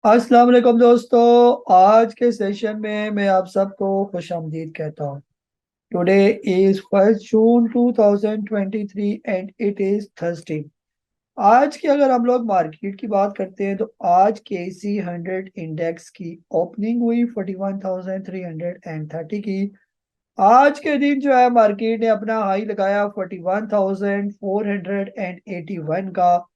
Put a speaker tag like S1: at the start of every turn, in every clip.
S1: अस्सलाम वालेकुम दोस्तों। आज के सेशन में मैं आप सबको खुशामदीद कहता हूँ। Today is 1 June 2023 and it is Thursday. आज की अगर हम लोग मार्केट की बात करते हैं तो आज KC 100 इंडेक्स की ओपनिंग हुई 41,330 की। आज के दिन जो है मार्केट ने अपना हाई लगाया 41,481 का।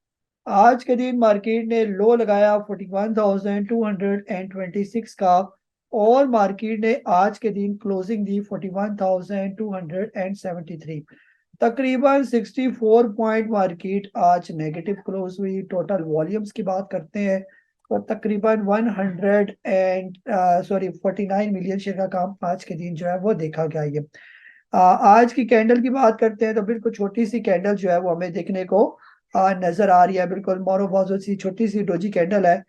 S1: आज के दिन मार्केट ने लो लगाया 41,226 का। और मार्केट ने आज के दिन क्लोजिंग दी 41,273। तकरीबन 64 पॉइंट मार्केट आज नेगेटिव क्लोज हुई। टोटल वॉल्यूम्स की बात करते हैं तो तकरीबन 100 एंड 49 मिलियन शेयर का काम आज के दिन जो है वो देखा गया। ये आज की कैंडल की बात करते हैं तो बिल्कुल छोटी सी कैंडल जो है वो हमें देखने को नजर आ रही है। बिल्कुल मोरोबोजो सी छोटी सी डोजी कैंडल है।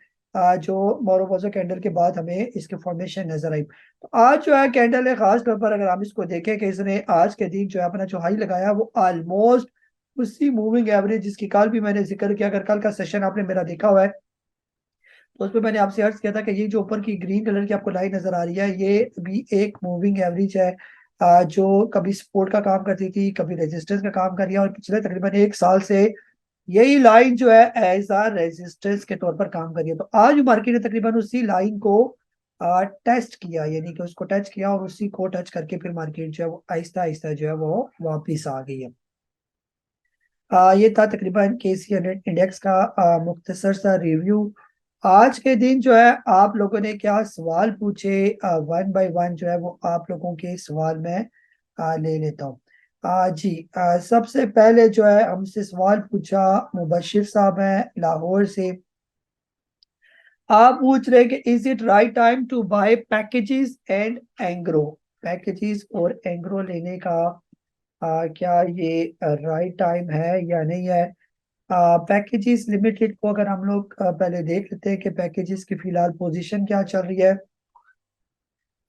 S1: जो मोरोबोजो कैंडल के बाद हमें इसकी फॉर्मेशन नजर आई। तो आज जो है कैंडल है, खास तौर पर अगर हम इसको देखें कि इसने आज के दिन जो है अपना जो हाई लगाया वो ऑलमोस्ट उसी मूविंग एवरेज जिसकी कल भी मैंने जिक्र किया। अगर कल का सेशन आपने मेरा देखा हुआ है तो उसमें मैंने आपसे अर्ज किया था कि ये जो ऊपर की ग्रीन कलर की आपको लाइन नजर आ रही है ये भी एक मूविंग एवरेज है। जो कभी सपोर्ट का काम करती थी, कभी रेजिस्टेंस का काम कर रही है, और पिछले तकरीबन एक साल से यही लाइन जो है एज आ रेजिस्टेंस के तौर पर काम कर रही है। तो आज मार्केट ने तकरीबन उसी लाइन को टेस्ट किया, यानी कि उसको टच किया और उसी को टच करके फिर मार्केट जो है वो आहिस्ता आहिस्ता जो है वो वापिस आ गई है। ये था तकरीबन KC 100 इंडेक्स का मुख्तसर सा रिव्यू। आज के दिन जो है आप लोगों ने क्या सवाल पूछे, वन बाय वन जो है वो आप लोगों के सवाल में ले लेता हूँ। जी, सबसे पहले जो है हमसे सवाल पूछा मुबशिर साहब है लाहौर से। आप पूछ रहे कि is it right time to buy packages and Engro. Packages और एंग्रो लेने का क्या ये राइट टाइम है या नहीं है। पैकेजेस लिमिटेड को अगर हम लोग पहले देख लेते हैं कि पैकेजेस की फिलहाल पोजीशन क्या चल रही है।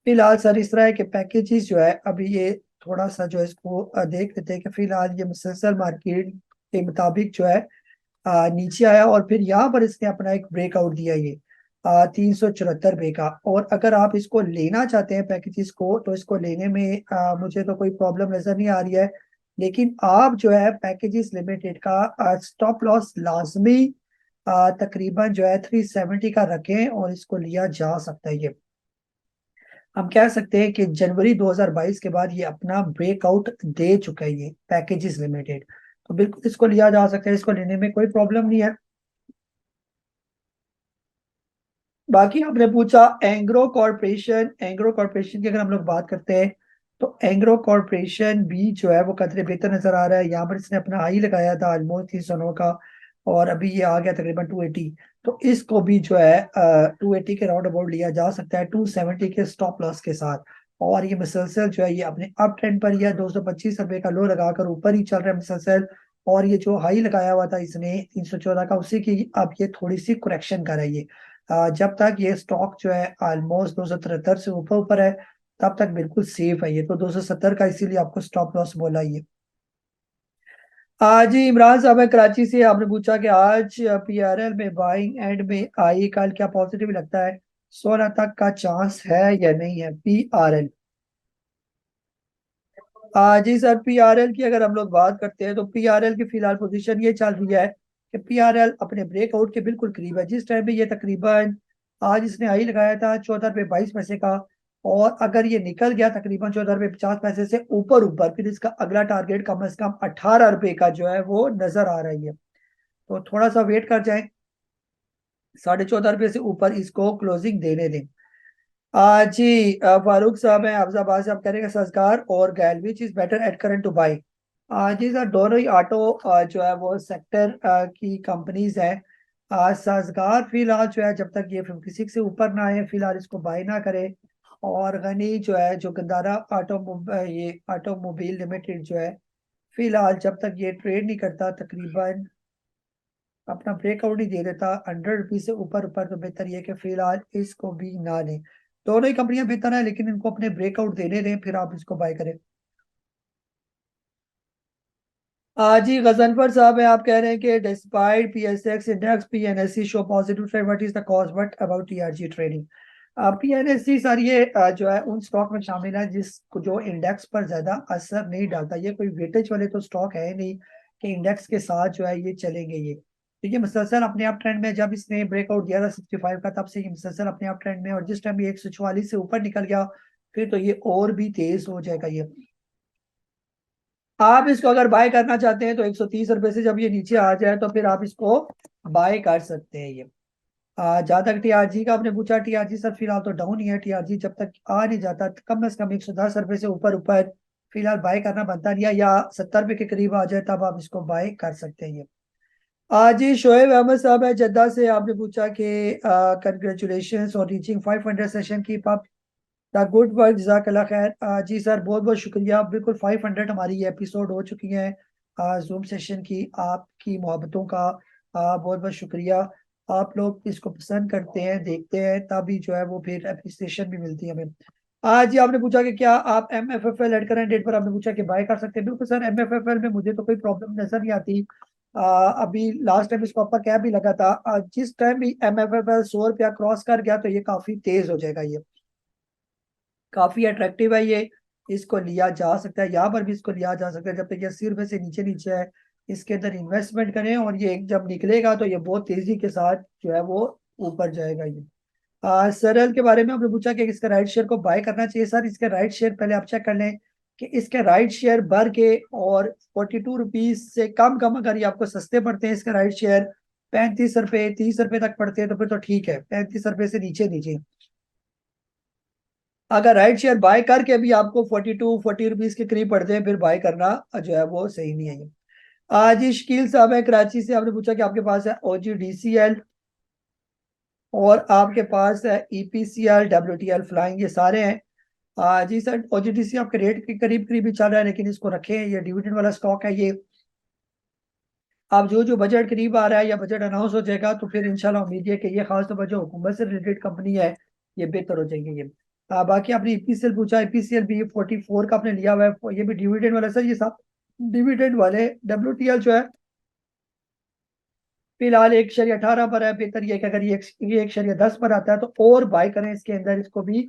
S1: फिलहाल सर इस तरह है कि पैकेजेस जो है अभी ये थोड़ा सा जो है इसको देख लेते हैं कि फिलहाल ये मुसलसल मार्केट के मुताबिक जो है नीचे आया और फिर यहाँ पर इसने अपना एक ब्रेकआउट दिया ये 374 का। और अगर आप इसको लेना चाहते हैं पैकेजेस को तो इसको लेने में मुझे तो कोई प्रॉब्लम नजर नहीं आ रही है। लेकिन आप जो है पैकेजेस लिमिटेड का स्टॉप लॉस लाजमी तकरीबन जो है 370 का रखें और इसको लिया जा सकता है। ये हम कह सकते हैं कि जनवरी 2022 के बाद ये अपना ब्रेकआउट दे चुका है ये पैकेजेस लिमिटेड। तो बिल्कुल इसको लिया जा सकता है, इसको लेने में कोई प्रॉब्लम नहीं है। बाकी आपने पूछा एंग्रो कॉरपोरेशन। एंग्रो कॉरपोरेशन की अगर हम लोग बात करते हैं तो एंग्रो कॉरपोरेशन भी जो है वो कदरे बेहतर नजर आ रहा है। यहाँ पर इसने अपना हाई लगाया था ऑलमोस्ट 309 का और अभी ये आ गया तकरीबन 280। तो इसको भी जो है 280 के राउंड अबाउट लिया जा सकता है 270 के स्टॉप लॉस के साथ। और ये मुसलसल जो है ये अपने अप ट्रेंड पर ही है, 225 रुपए का लो लगाकर ऊपर ही चल रहा है मुसलसल। और ये जो हाई लगाया हुआ था इसने 314 का, उसी की अब ये थोड़ी सी करेक्शन कर रही है। जब तक ये स्टॉक जो है ऑलमोस्ट 273 से ऊपर ऊपर है तब तक बिल्कुल सेफ है ये। तो 270 का इसीलिए आपको स्टॉप लॉस बोला ये। आज ही इमरान साहब है कराची से, आपने पूछा कि आज PRL में बाइंग एंड में आई, कल क्या पॉजिटिव लगता है, 16 तक का चांस है या नहीं है PRL। जी सर, PRL की अगर हम लोग बात करते हैं तो PRL की फिलहाल पोजीशन ये चल रही है कि PRL अपने ब्रेकआउट के बिल्कुल करीब है। जिस टाइम पे ये तकरीबन आज इसने हाई लगाया था 14 रुपये 22 पैसे का, और अगर ये निकल गया तकरीबन 14 रुपये 50 पैसे से ऊपर ऊपर फिर इसका अगला टारगेट कम से कम 18 रुपए का जो है वो नजर आ रही है। तो थोड़ा सा वेट कर जाए, 14.5 रुपये से ऊपर इसको क्लोजिंग देने दें। जी, फारूक साहब हैं अफजाबाद से, आप कह रहे हैं सजगार और गैल which is better at current to buy. जी सर, दोनों ही ऑटो जो है वो सेक्टर की कंपनीज हैं। सजगार फिलहाल जो है जब तक ये 56 से ऊपर ना आए फिलहाल इसको बाय ना करे। और गनी जो है जो गंदारा ये ऑटोमोबाइल लिमिटेड जो है फिलहाल जब तक ये ट्रेड नहीं करता तकरीबन अपना ब्रेकआउट नहीं दे देता 100 रुपीज से ऊपर ऊपर, तो बेहतर ये कि फिलहाल इसको भी ना लें। दोनों ही कंपनियां बेहतर है लेकिन इनको अपने ब्रेकआउट देने दें फिर आप इसको बाय करें। जी गजनफर साहब है, आप कह रहे हैं कि despite PSX index PNSC show positive trend, what is the cause what about TRG trading. PNSC sir ये जो है उन स्टॉक में शामिल है जिसको जो इंडेक्स पर ज्यादा असर नहीं डालता। ये कोई वेटेज वाले तो स्टॉक है नहीं कि इंडेक्स के साथ जो है ये चलेंगे। ये तो ये मुसलसल अपने आप ट्रेंड में, जब इसने ब्रेकआउट दिया था 65 का तब से ये मुसलसल अपने आप ट्रेंड में, और जिस टाइम ये 144 से ऊपर निकल गया फिर तो ये और भी तेज हो जाएगा। ये आप इसको अगर बाय करना चाहते हैं तो 130 रुपए से जब ये नीचे आ जाए तो फिर आप इसको बाय कर सकते हैं। ये जहां तक टीआरजी का आपने पूछा, टीआरजी सर फिलहाल तो डाउन ही है। टीआरजी जब तक आ नहीं जाता कम से कम 110 रुपए से ऊपर ऊपर फिलहाल बाय करना बनता नहीं है, या 70 रुपए के करीब आ जाए तब आप इसको बाय कर सकते हैं। ये आज ही शोएब अहमद साहब है जद्दा से, आपने पूछा कि कंग्रेचुलेशन और रीचिंग 500 सेशन की अप द गुड वर्क, जज़ाकल्लाह खैर। जी सर बहुत बहुत शुक्रिया। बिल्कुल 500 हमारी ये एपिसोड हो चुकी हैं जूम सेशन की। आपकी मोहब्बतों का बहुत बहुत शुक्रिया। आप लोग इसको पसंद करते हैं, देखते हैं, तभी जो है वो फिर अप्रिसिएशन भी मिलती है हमें। आज ही आपने पूछा कि क्या आप M F F L at current date पर, आपने पूछा कि बाय कर सकते हैं। बिल्कुल sir, M F F L में मुझे तो कोई प्रॉब्लम नजर नहीं आती। अभी लास्ट टाइम इसको ऊपर कैप भी लगा था। जिस टाइम भी एम एफ एफ एल 100 रुपया क्रॉस कर गया तो ये काफी तेज हो जाएगा। ये काफी अट्रैक्टिव है। ये इसको लिया जा सकता है, यहाँ पर भी इसको लिया जा सकता है जब तक ये 80 रुपए से नीचे नीचे है। इसके अंदर इन्वेस्टमेंट करें और ये जब निकलेगा तो ये बहुत तेजी के साथ जो है वो ऊपर जाएगा। ये सरल के बारे में आपने पूछा कि इसका राइट शेयर को बाय करना चाहिए। सर इसके राइट शेयर पहले आप चेक कर लें कि इसके राइट शेयर भर के और 42 रुपीज से कम कम अगर ये आपको सस्ते पड़ते हैं, इसके राइट शेयर 35 रुपए 30 रुपए तक पड़ते हैं तो फिर तो ठीक है। 35 रुपए से नीचे नीचे अगर राइट शेयर बाय करके भी आपको 42 40 रुपीज के करीब पड़ते हैं फिर बाय करना जो है वो सही नहीं है। ये आज ही शकील साहब है कराची से, आपने पूछा कि आपके पास है OGDCL और आपके पास है EPCL WTL फ्लाइंग, ये सारे हैं। जी सर, OGDC आपके रेट के करीब करीब ही चल रहा है लेकिन इसको रखें, ये डिविडेंड वाला स्टॉक है। ये अब जो जो बजट करीब आ रहा है या बजट अनाउंस हो जाएगा तो फिर इंशाल्लाह उम्मीद है कि ये खासतौर पर जो हुकूमत से रिलेटेड कंपनी है ये बेहतर हो जाएंगे। ये बाकी आपने EPCL पूछा, EPCL भी 44 का आपने लिया हुआ है, ये भी डिविडेंड वाला। सर ये सब डिविडेंड वाले। WTL जो है फिलहाल 1.18 पर है। बेहतर ये है कि अगर ये 1.10 पर आता है तो और बाय करें इसके अंदर, इसको भी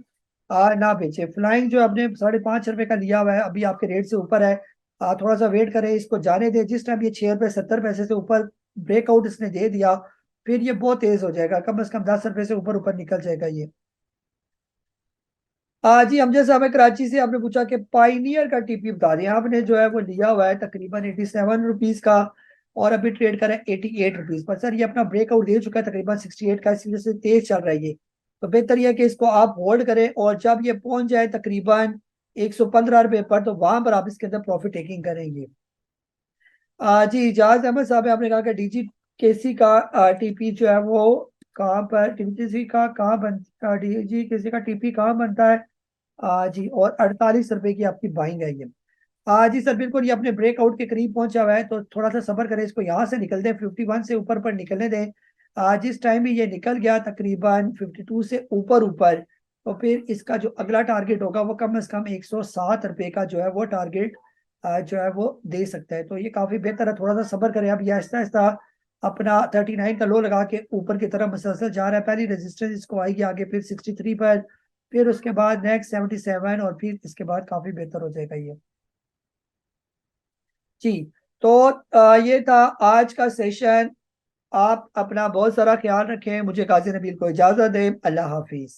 S1: ना बेचे। फ्लाइंग जो आपने 5.5 रुपए का लिया हुआ है अभी आपके रेट से ऊपर है। थोड़ा सा वेट करें, इसको जाने दें। जिस टाइम ये 6 रुपए 70 पैसे से ऊपर ब्रेकआउट इसने दे दिया फिर ये बहुत तेज हो जाएगा, कम से कम 10 रुपए से ऊपर ऊपर निकल जाएगा ये। जी अमजद साहब है कराची से, आपने पूछा कि पाइनियर का टीपी बता दें। आपने जो है वो लिया हुआ है तकरीबन 87 रुपीज का और अभी ट्रेड कर रहा है 88 रुपीज पर। सर ये अपना ब्रेकआउट दे चुका है तकरीबन 68 का, इसी वजह से तेज चल रहा है ये। तो बेहतर यह है कि इसको आप होल्ड करें और जब ये पहुंच जाए तकरीबन 115 रुपए पर तो वहां पर आप इसके अंदर प्रॉफिट टेकिंग करेंगे। जी इजाज अहमद साहब है, आपने कहा कि DGKC का टीपी जो है वो कहाँ पर, DGKC का कहाँ बन DGKC का टीपी कहाँ बनता है। जी और 48 रुपए की आपकी बाइंग है ये। जी सर बिल्कुल, ये अपने ब्रेकआउट के करीब पहुंचा हुआ है तो थोड़ा सा सब्र करें, इसको यहाँ से निकल दें, 51 से ऊपर पर निकलने दें। जिस टाइम भी ये निकल गया तकरीबन 52 से ऊपर ऊपर तो फिर इसका जो अगला टारगेट होगा वो कम से कम 107 रुपए का जो है वो टारगेट जो है वो दे सकता है। तो ये काफी बेहतर है, थोड़ा सा सब्र करें। अब ये आहिस्ता आहिस्ता अपना 39 का लो लगा के ऊपर की तरफ मसलसल जा रहा है। पहली रेजिस्टेंस इसको आएगी आगे, फिर 63 पर, फिर उसके बाद नेक्स्ट 77 और फिर इसके बाद काफी बेहतर हो जाएगा ये। जी तो ये था आज का सेशन। आप अपना बहुत सारा ख्याल रखें, मुझे काजी नबील को इजाजत दें। अल्लाह हाफिज।